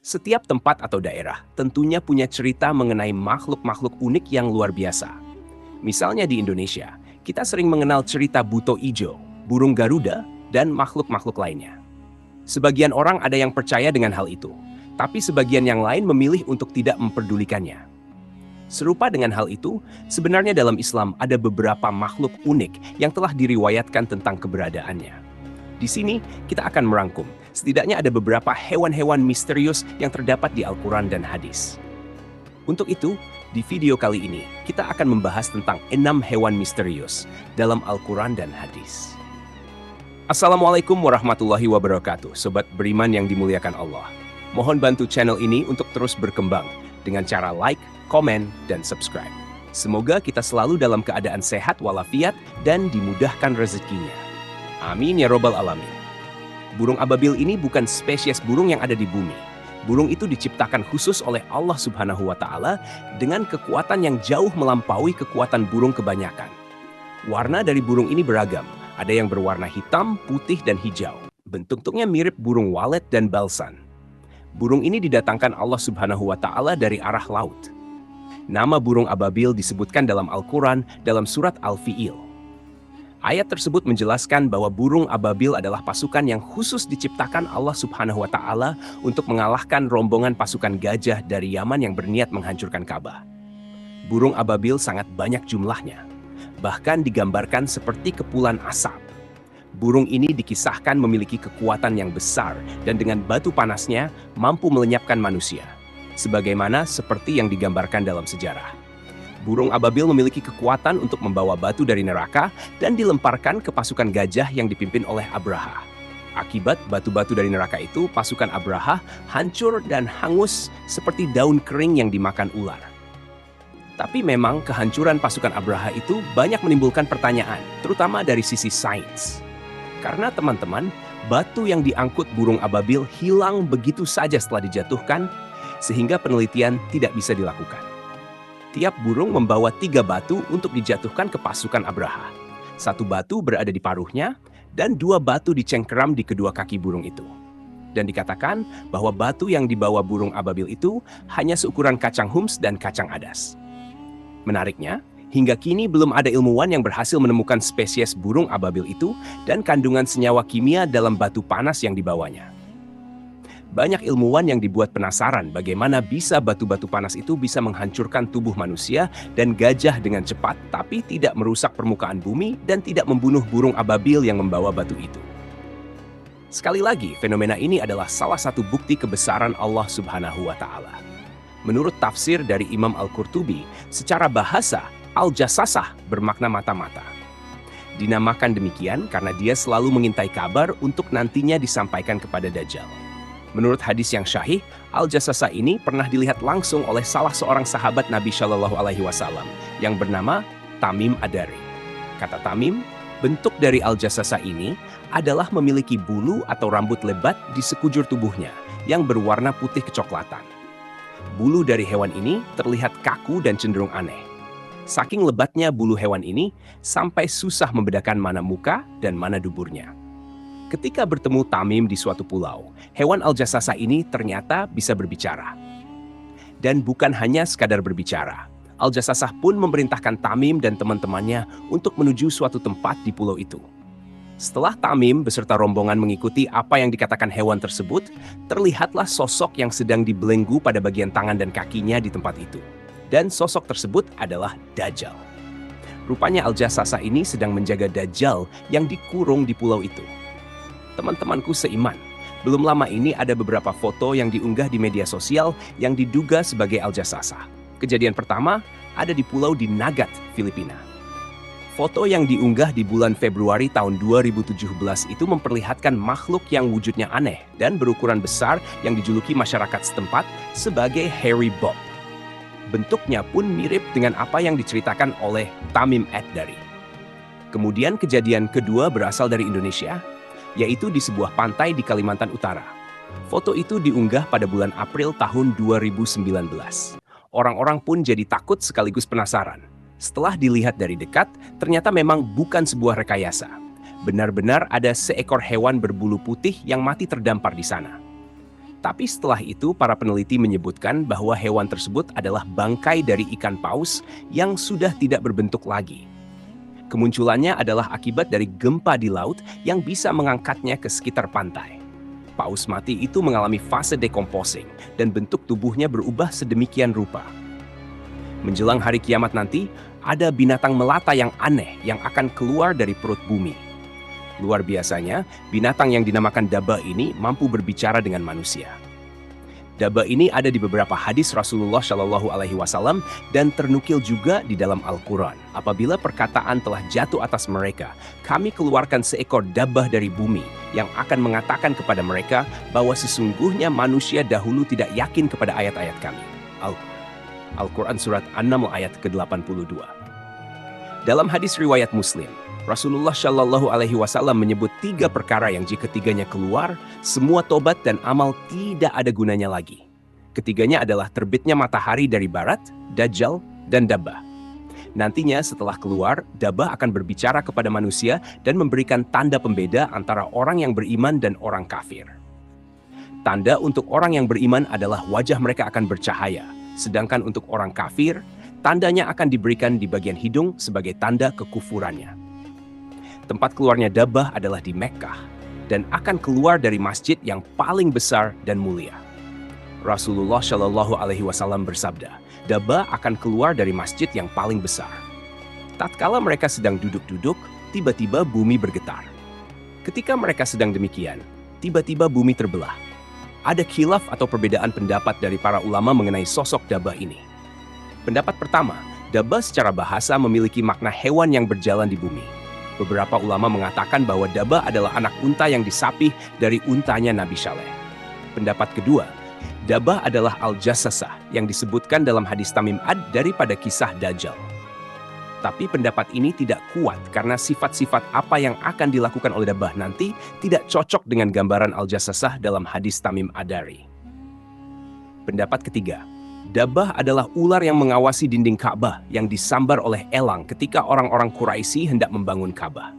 Setiap tempat atau daerah tentunya punya cerita mengenai makhluk-makhluk unik yang luar biasa. Misalnya di Indonesia, kita sering mengenal cerita buto ijo, burung Garuda, dan makhluk-makhluk lainnya. Sebagian orang ada yang percaya dengan hal itu, tapi sebagian yang lain memilih untuk tidak memperdulikannya. Serupa dengan hal itu, sebenarnya dalam Islam ada beberapa makhluk unik yang telah diriwayatkan tentang keberadaannya. Di sini, kita akan merangkum, setidaknya ada beberapa hewan-hewan misterius yang terdapat di Al-Quran dan hadis. Untuk itu, di video kali ini, kita akan membahas tentang 6 hewan misterius dalam Al-Quran dan hadis. Assalamualaikum warahmatullahi wabarakatuh, Sobat Beriman yang dimuliakan Allah. Mohon bantu channel ini untuk terus berkembang dengan cara like, komen, dan subscribe. Semoga kita selalu dalam keadaan sehat walafiat dan dimudahkan rezekinya. Amin ya robbal alamin. Burung ababil ini bukan spesies burung yang ada di bumi. Burung itu diciptakan khusus oleh Allah Subhanahu wa Ta'ala dengan kekuatan yang jauh melampaui kekuatan burung kebanyakan. Warna dari burung ini beragam. Ada yang berwarna hitam, putih, dan hijau. Bentuknya mirip burung walet dan balsan. Burung ini didatangkan Allah Subhanahu wa Ta'ala dari arah laut. Nama burung ababil disebutkan dalam Al-Quran dalam surat Al-Fi'il. Ayat tersebut menjelaskan bahwa burung ababil adalah pasukan yang khusus diciptakan Allah Subhanahu wa Ta'ala untuk mengalahkan rombongan pasukan gajah dari Yaman yang berniat menghancurkan Ka'bah. Burung ababil sangat banyak jumlahnya, bahkan digambarkan seperti kepulan asap. Burung ini dikisahkan memiliki kekuatan yang besar dan dengan batu panasnya mampu melenyapkan manusia, sebagaimana seperti yang digambarkan dalam sejarah. Burung ababil memiliki kekuatan untuk membawa batu dari neraka dan dilemparkan ke pasukan gajah yang dipimpin oleh Abraha. Akibat batu-batu dari neraka itu, pasukan Abraha hancur dan hangus seperti daun kering yang dimakan ular. Tapi memang kehancuran pasukan Abraha itu banyak menimbulkan pertanyaan, terutama dari sisi sains. Karena teman-teman, batu yang diangkut burung ababil hilang begitu saja setelah dijatuhkan, sehingga penelitian tidak bisa dilakukan. Tiap burung membawa 3 batu untuk dijatuhkan ke pasukan Abraha. 1 batu berada di paruhnya, dan 2 batu dicengkeram di kedua kaki burung itu. Dan dikatakan bahwa batu yang dibawa burung ababil itu hanya seukuran kacang hums dan kacang adas. Menariknya, hingga kini belum ada ilmuwan yang berhasil menemukan spesies burung ababil itu dan kandungan senyawa kimia dalam batu panas yang dibawanya. Banyak ilmuwan yang dibuat penasaran bagaimana bisa batu-batu panas itu bisa menghancurkan tubuh manusia dan gajah dengan cepat, tapi tidak merusak permukaan bumi dan tidak membunuh burung ababil yang membawa batu itu. Sekali lagi, fenomena ini adalah salah satu bukti kebesaran Allah Subhanahu wa Ta'ala. Menurut tafsir dari Imam Al-Qurtubi, secara bahasa, Al-Jassasah bermakna mata-mata. Dinamakan demikian karena dia selalu mengintai kabar untuk nantinya disampaikan kepada Dajjal. Menurut hadis yang syahih, Al-Jassasah ini pernah dilihat langsung oleh salah seorang sahabat Nabi Shallallahu Alaihi Wasallam yang bernama Tamim Ad-Dari. Kata Tamim, bentuk dari Al-Jassasah ini adalah memiliki bulu atau rambut lebat di sekujur tubuhnya yang berwarna putih kecoklatan. Bulu dari hewan ini terlihat kaku dan cenderung aneh. Saking lebatnya bulu hewan ini, sampai susah membedakan mana muka dan mana duburnya. Ketika bertemu Tamim di suatu pulau, hewan Al-Jassasah ini ternyata bisa berbicara. Dan bukan hanya sekadar berbicara, Al-Jassasah pun memerintahkan Tamim dan teman-temannya untuk menuju suatu tempat di pulau itu. Setelah Tamim beserta rombongan mengikuti apa yang dikatakan hewan tersebut, terlihatlah sosok yang sedang dibelenggu pada bagian tangan dan kakinya di tempat itu. Dan sosok tersebut adalah Dajjal. Rupanya Al-Jassasah ini sedang menjaga Dajjal yang dikurung di pulau itu. Teman-temanku seiman, belum lama ini ada beberapa foto yang diunggah di media sosial yang diduga sebagai Al-Jassasah. Kejadian pertama ada di pulau di Nagat, Filipina. Foto yang diunggah di bulan Februari tahun 2017 itu memperlihatkan makhluk yang wujudnya aneh dan berukuran besar yang dijuluki masyarakat setempat sebagai Hairy Bob. Bentuknya pun mirip dengan apa yang diceritakan oleh Tamim Ad-Dari. Kemudian kejadian kedua berasal dari Indonesia, yaitu di sebuah pantai di Kalimantan Utara. Foto itu diunggah pada bulan April tahun 2019. Orang-orang pun jadi takut sekaligus penasaran. Setelah dilihat dari dekat, ternyata memang bukan sebuah rekayasa. Benar-benar ada seekor hewan berbulu putih yang mati terdampar di sana. Tapi setelah itu para peneliti menyebutkan bahwa hewan tersebut adalah bangkai dari ikan paus yang sudah tidak berbentuk lagi. Kemunculannya adalah akibat dari gempa di laut yang bisa mengangkatnya ke sekitar pantai. Paus mati itu mengalami fase decomposing dan bentuk tubuhnya berubah sedemikian rupa. Menjelang hari kiamat nanti, ada binatang melata yang aneh yang akan keluar dari perut bumi. Luar biasanya, binatang yang dinamakan Daba ini mampu berbicara dengan manusia. Daba ini ada di beberapa hadis Rasulullah Shallallahu Alaihi Wasallam dan ternukil juga di dalam Al-Quran. Apabila perkataan telah jatuh atas mereka, kami keluarkan seekor dabah dari bumi yang akan mengatakan kepada mereka bahwa sesungguhnya manusia dahulu tidak yakin kepada ayat-ayat kami. Al-Quran Surat An-Naml ayat ke-82. Dalam hadis riwayat Muslim, Rasulullah Shallallahu Alaihi Wasallam menyebut 3 perkara yang jika ketiganya keluar, semua tobat dan amal tidak ada gunanya lagi. Ketiganya adalah terbitnya matahari dari barat, Dajjal, dan Dabah. Nantinya setelah keluar, Dabah akan berbicara kepada manusia dan memberikan tanda pembeda antara orang yang beriman dan orang kafir. Tanda untuk orang yang beriman adalah wajah mereka akan bercahaya, sedangkan untuk orang kafir, tandanya akan diberikan di bagian hidung sebagai tanda kekufurannya. Tempat keluarnya Dabah adalah di Mekkah dan akan keluar dari masjid yang paling besar dan mulia. Rasulullah Shallallahu Alaihi Wasallam bersabda, Dabah akan keluar dari masjid yang paling besar. Tatkala mereka sedang duduk-duduk, tiba-tiba bumi bergetar. Ketika mereka sedang demikian, tiba-tiba bumi terbelah. Ada khilaf atau perbedaan pendapat dari para ulama mengenai sosok Dabah ini. Pendapat pertama, Dabah secara bahasa memiliki makna hewan yang berjalan di bumi. Beberapa ulama mengatakan bahwa Dabah adalah anak unta yang disapih dari untanya Nabi Saleh. Pendapat kedua, Dabah adalah Al-Jassasah yang disebutkan dalam hadis Tamim Ad daripada kisah Dajjal. Tapi pendapat ini tidak kuat karena sifat-sifat apa yang akan dilakukan oleh Dabah nanti tidak cocok dengan gambaran Al-Jassasah dalam hadis Tamim Ad-Dari. Pendapat ketiga, Dabah adalah ular yang mengawasi dinding Ka'bah yang disambar oleh elang ketika orang-orang Quraisy hendak membangun Ka'bah.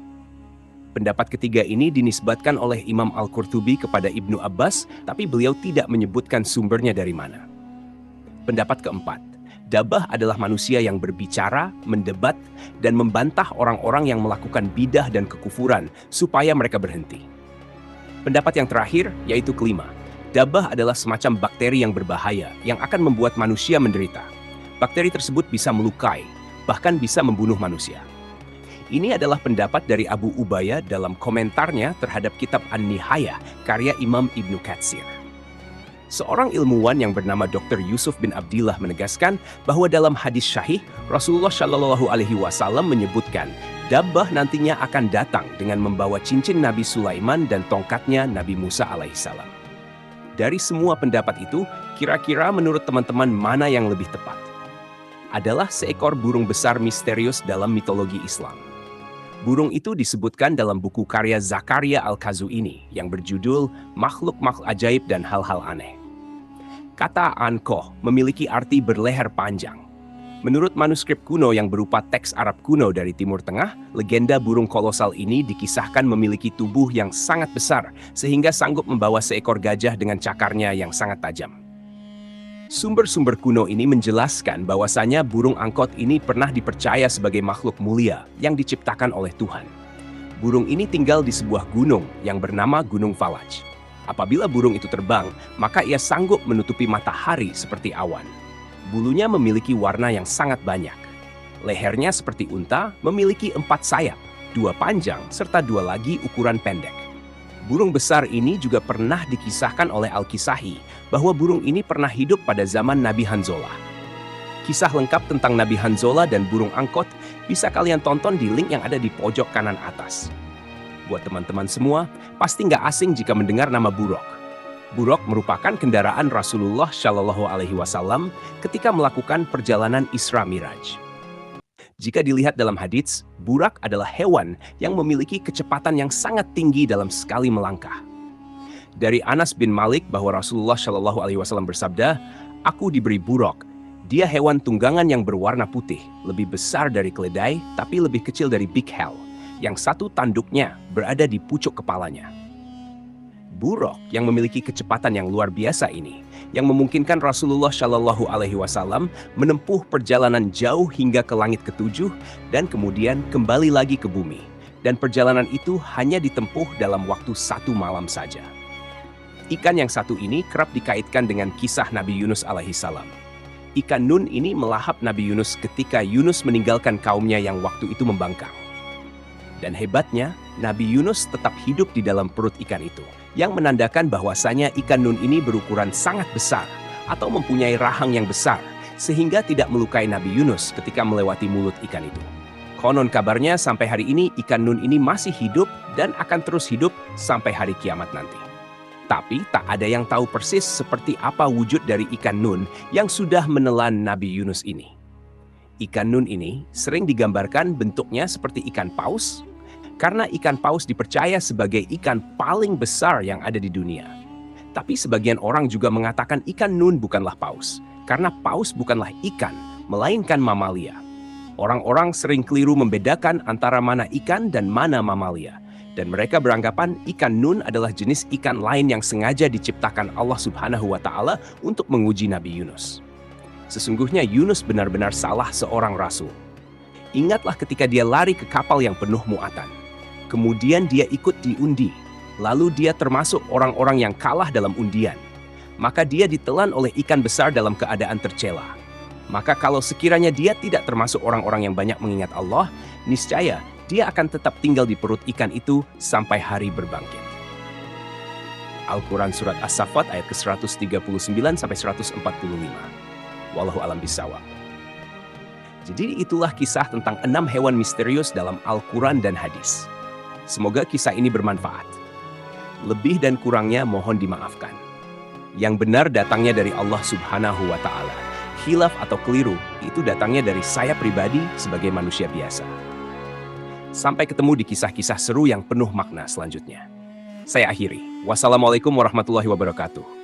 Pendapat ketiga ini dinisbatkan oleh Imam Al-Qurtubi kepada Ibnu Abbas, tapi beliau tidak menyebutkan sumbernya dari mana. Pendapat keempat, Dabah adalah manusia yang berbicara, mendebat, dan membantah orang-orang yang melakukan bidah dan kekufuran supaya mereka berhenti. Pendapat yang terakhir, yaitu kelima, Dabah adalah semacam bakteri yang berbahaya yang akan membuat manusia menderita. Bakteri tersebut bisa melukai, bahkan bisa membunuh manusia. Ini adalah pendapat dari Abu Ubayyah dalam komentarnya terhadap kitab An-Nihayah karya Imam Ibnu Katsir. Seorang ilmuwan yang bernama Dr. Yusuf bin Abdillah menegaskan bahwa dalam hadis syahih, Rasulullah Shallallahu Alaihi Wasallam menyebutkan Dabah nantinya akan datang dengan membawa cincin Nabi Sulaiman dan tongkatnya Nabi Musa alaihissalam. Dari semua pendapat itu, kira-kira menurut teman-teman mana yang lebih tepat? Adalah seekor burung besar misterius dalam mitologi Islam. Burung itu disebutkan dalam buku karya Zakaria Al-Qazuini yang berjudul Makhluk-Makhluk Ajaib dan Hal-Hal Aneh. Kata Ankoh memiliki arti berleher panjang. Menurut manuskrip kuno yang berupa teks Arab kuno dari Timur Tengah, legenda burung kolosal ini dikisahkan memiliki tubuh yang sangat besar sehingga sanggup membawa seekor gajah dengan cakarnya yang sangat tajam. Sumber-sumber kuno ini menjelaskan bahwasanya burung angkot ini pernah dipercaya sebagai makhluk mulia yang diciptakan oleh Tuhan. Burung ini tinggal di sebuah gunung yang bernama Gunung Falaj. Apabila burung itu terbang, maka ia sanggup menutupi matahari seperti awan. Bulunya memiliki warna yang sangat banyak. Lehernya seperti unta, memiliki 4 sayap, 2 panjang, serta 2 lagi ukuran pendek. Burung besar ini juga pernah dikisahkan oleh Al-Kisahi bahwa burung ini pernah hidup pada zaman Nabi Hanzolah. Kisah lengkap tentang Nabi Hanzolah dan burung angkot bisa kalian tonton di link yang ada di pojok kanan atas. Buat teman-teman semua, pasti nggak asing jika mendengar nama buruk. Buruk merupakan kendaraan Rasulullah Shallallahu Alaihi Wasallam ketika melakukan perjalanan Isra Miraj. Jika dilihat dalam hadits, burak adalah hewan yang memiliki kecepatan yang sangat tinggi dalam sekali melangkah. Dari Anas bin Malik bahwa Rasulullah Shallallahu Alaihi Wasallam bersabda, "Aku diberi buruk. Dia hewan tunggangan yang berwarna putih, lebih besar dari keledai, tapi lebih kecil dari big hell, yang satu tanduknya berada di pucuk kepalanya." buruk yang memiliki kecepatan yang luar biasa ini, yang memungkinkan Rasulullah Shallallahu Alaihi Wasallam menempuh perjalanan jauh hingga ke langit ketujuh dan kemudian kembali lagi ke bumi. Dan perjalanan itu hanya ditempuh dalam waktu 1 malam saja. Ikan yang satu ini kerap dikaitkan dengan kisah Nabi Yunus alaihissalam. Ikan Nun ini melahap Nabi Yunus ketika Yunus meninggalkan kaumnya yang waktu itu membangkang. Dan hebatnya, Nabi Yunus tetap hidup di dalam perut ikan itu, yang menandakan bahwasanya ikan Nun ini berukuran sangat besar atau mempunyai rahang yang besar, sehingga tidak melukai Nabi Yunus ketika melewati mulut ikan itu. Konon kabarnya sampai hari ini ikan Nun ini masih hidup dan akan terus hidup sampai hari kiamat nanti. Tapi tak ada yang tahu persis seperti apa wujud dari ikan Nun yang sudah menelan Nabi Yunus ini. Ikan Nun ini sering digambarkan bentuknya seperti ikan paus, karena ikan paus dipercaya sebagai ikan paling besar yang ada di dunia. Tapi sebagian orang juga mengatakan ikan Nun bukanlah paus, karena paus bukanlah ikan, melainkan mamalia. Orang-orang sering keliru membedakan antara mana ikan dan mana mamalia. Dan mereka beranggapan ikan Nun adalah jenis ikan lain yang sengaja diciptakan Allah Subhanahu wa Ta'ala untuk menguji Nabi Yunus. Sesungguhnya Yunus benar-benar salah seorang rasul. Ingatlah ketika dia lari ke kapal yang penuh muatan. Kemudian dia ikut diundi. Lalu dia termasuk orang-orang yang kalah dalam undian. Maka dia ditelan oleh ikan besar dalam keadaan tercela. Maka kalau sekiranya dia tidak termasuk orang-orang yang banyak mengingat Allah, niscaya dia akan tetap tinggal di perut ikan itu sampai hari berbangkit. Al-Quran Surat As-Saffat ayat ke-139-145. Wallahu alam bisawab. Jadi itulah kisah tentang 6 hewan misterius dalam Al-Quran dan hadis. Semoga kisah ini bermanfaat. Lebih dan kurangnya mohon dimaafkan. Yang benar datangnya dari Allah Subhanahu wa Ta'ala. Khilaf atau keliru itu datangnya dari saya pribadi sebagai manusia biasa. Sampai ketemu di kisah-kisah seru yang penuh makna selanjutnya. Saya akhiri. Wassalamualaikum warahmatullahi wabarakatuh.